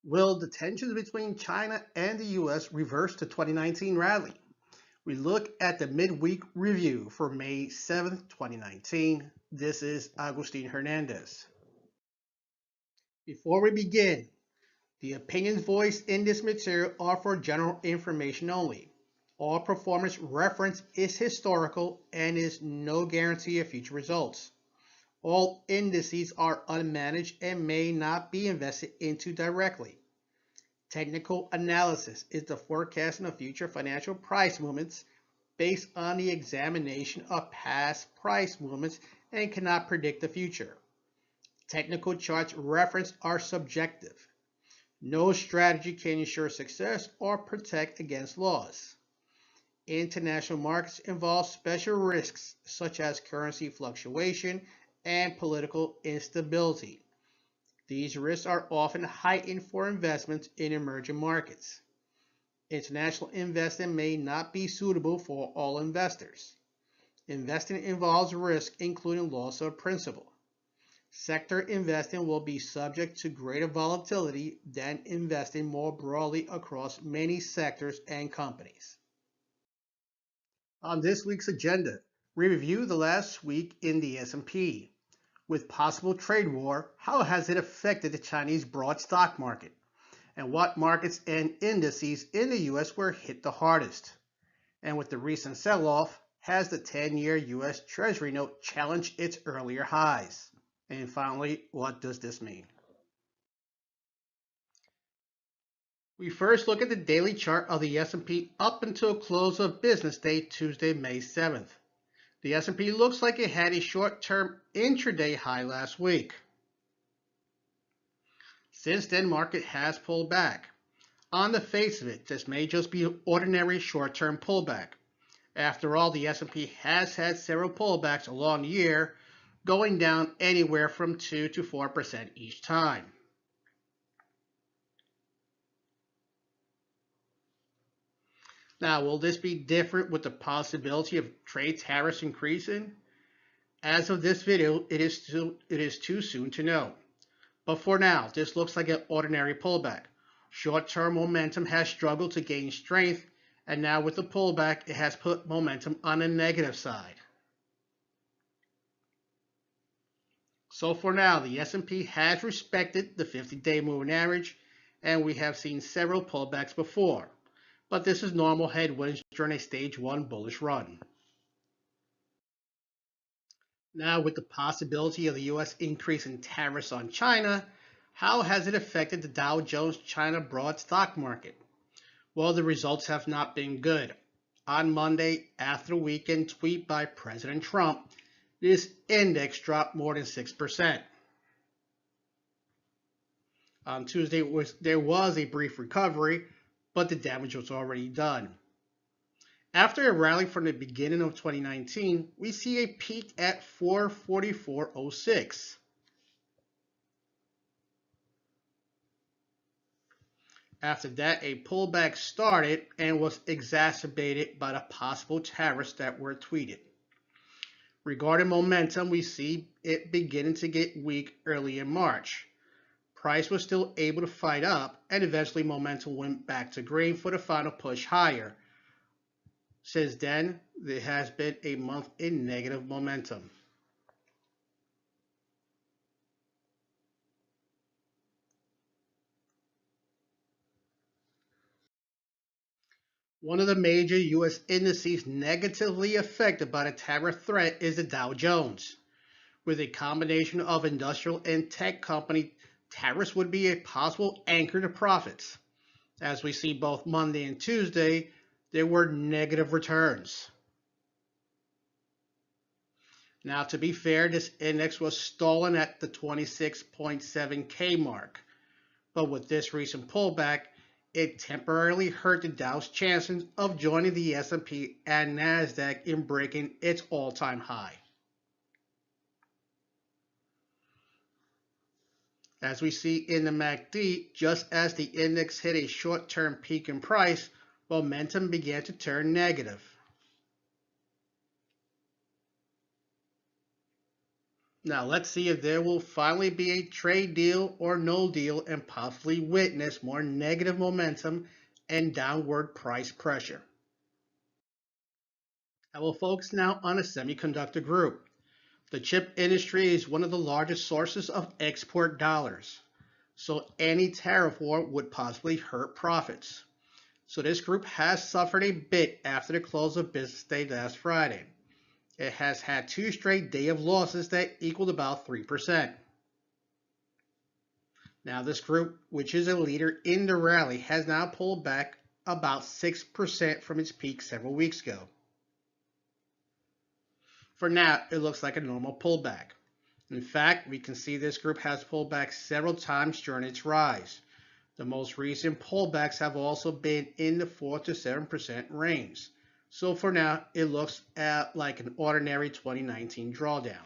Will the tensions between China and the US reverse the 2019 rally? We look at the midweek review for May 7th, 2019. This is Agustin Hernandez. Before we begin, the opinions voiced in this material are for general information only. All performance reference is historical and is no guarantee of future results. All indices are unmanaged and may not be invested into directly. Technical analysis is the forecasting of future financial price movements based on the examination of past price movements and cannot predict the future. Technical charts referenced are subjective. No strategy can ensure success or protect against loss. International markets involve special risks such as currency fluctuation and political instability. These risks are often heightened for investments in emerging markets. International investing may not be suitable for all investors. Investing involves risk, including loss of principal. Sector investing will be subject to greater volatility than investing more broadly across many sectors and companies. On this week's agenda, we review the last week in the S&P. With possible trade war, how has it affected the Chinese broad stock market? And what markets and indices in the US were hit the hardest? And with the recent sell-off, has the 10-year US Treasury Note challenged its earlier highs? And finally, what does this mean? We first look at the daily chart of the S&P up until close of business day Tuesday, May 7th. The S&P looks like it had a short-term intraday high last week. Since then, market has pulled back. On the face of it, this may just be an ordinary short-term pullback. After all, the S&P has had several pullbacks along the year, going down anywhere from 2 to 4% each time. Now, will this be different with the possibility of trade tariffs increasing? As of this video, it is too soon to know. But for now, this looks like an ordinary pullback. Short-term momentum has struggled to gain strength, and now with the pullback, it has put momentum on the negative side. So for now, the S&P has respected the 50-day moving average, and we have seen several pullbacks before. But this is normal headwinds during a stage 1 bullish run. Now, with the possibility of the U.S. increasing tariffs on China, how has it affected the Dow Jones China broad stock market? Well, the results have not been good. On Monday, after a weekend tweet by President Trump, this index dropped more than 6%. On Tuesday, there was a brief recovery, but the damage was already done. After a rally from the beginning of 2019, we see a peak at 444.06. After that, a pullback started and was exacerbated by the possible tariffs that were tweeted. Regarding momentum, we see it beginning to get weak early in March. Price was still able to fight up, and eventually momentum went back to green for the final push higher. Since then, there has been a month in negative momentum. One of the major U.S. indices negatively affected by the tariff threat is the Dow Jones. With a combination of industrial and tech company, tariffs would be a possible anchor to profits. As we see both Monday and Tuesday, there were negative returns. Now, to be fair, this index was stalling at the 26.7K mark. But with this recent pullback, it temporarily hurt the Dow's chances of joining the S&P and Nasdaq in breaking its all-time high. As we see in the MACD, just as the index hit a short-term peak in price, momentum began to turn negative. Now let's see if there will finally be a trade deal or no deal and possibly witness more negative momentum and downward price pressure. I will focus now on the semiconductor group. The chip industry is one of the largest sources of export dollars, so any tariff war would possibly hurt profits. So this group has suffered a bit after the close of business day last Friday. It has had 2 straight days of losses that equaled about 3%. Now this group, which is a leader in the rally, has now pulled back about 6% from its peak several weeks ago. For now, it looks like a normal pullback. In fact, we can see this group has pulled back several times during its rise. The most recent pullbacks have also been in the 4 to 7% range. So for now, it looks like an ordinary 2019 drawdown.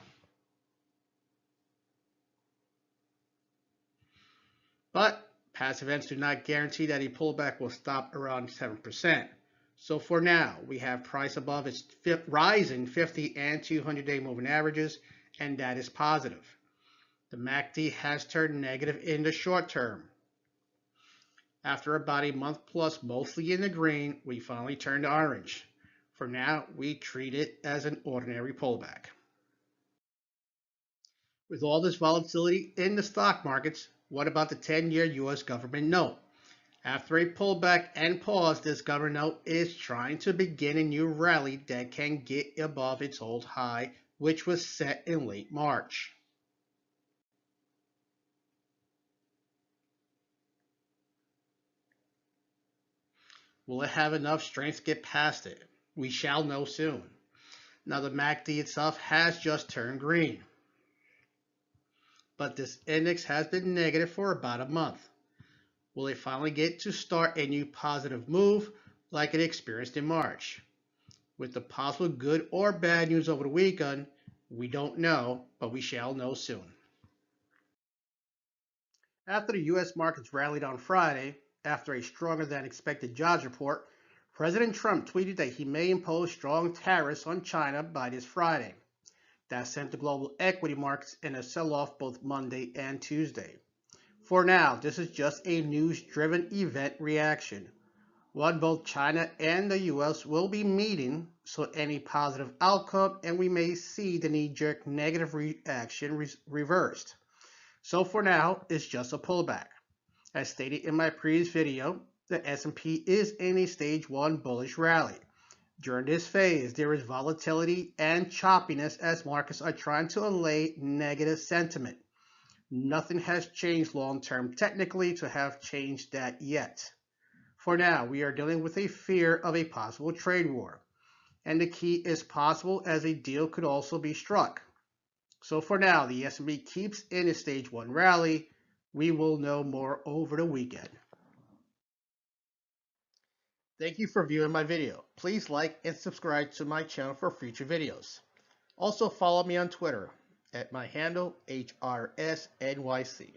But past events do not guarantee that a pullback will stop around 7%. So for now, we have price above its rising 50 and 200-day moving averages, and that is positive. The MACD has turned negative in the short term. After about a month plus mostly in the green, we finally turned orange. For now, we treat it as an ordinary pullback. With all this volatility in the stock markets, what about the 10-year US government note? After a pullback and pause, this government note is trying to begin a new rally that can get above its old high, which was set in late March. Will it have enough strength to get past it? We shall know soon. Now the MACD itself has just turned green, but this index has been negative for about a month. Will it finally get to start a new positive move like it experienced in March? With the possible good or bad news over the weekend, we don't know, but we shall know soon. After the U.S. markets rallied on Friday, after a stronger than expected jobs report, President Trump tweeted that he may impose strong tariffs on China by this Friday. That sent the global equity markets in a sell-off both Monday and Tuesday. For now, this is just a news-driven event reaction. One both China and the US will be meeting, so any positive outcome and we may see the knee-jerk negative reaction reversed. So for now, it's just a pullback. As stated in my previous video, the S&P is in a stage 1 bullish rally. During this phase, there is volatility and choppiness as markets are trying to allay negative sentiment. Nothing has changed long-term technically to have changed that yet. For now, we are dealing with a fear of a possible trade war, and the key is possible as a deal could also be struck. So for now, the S&P keeps in a stage 1 rally. We will know more over the weekend. Thank you for viewing my video. Please like and subscribe to my channel for future videos. Also follow me on Twitter at my handle HRSNYC.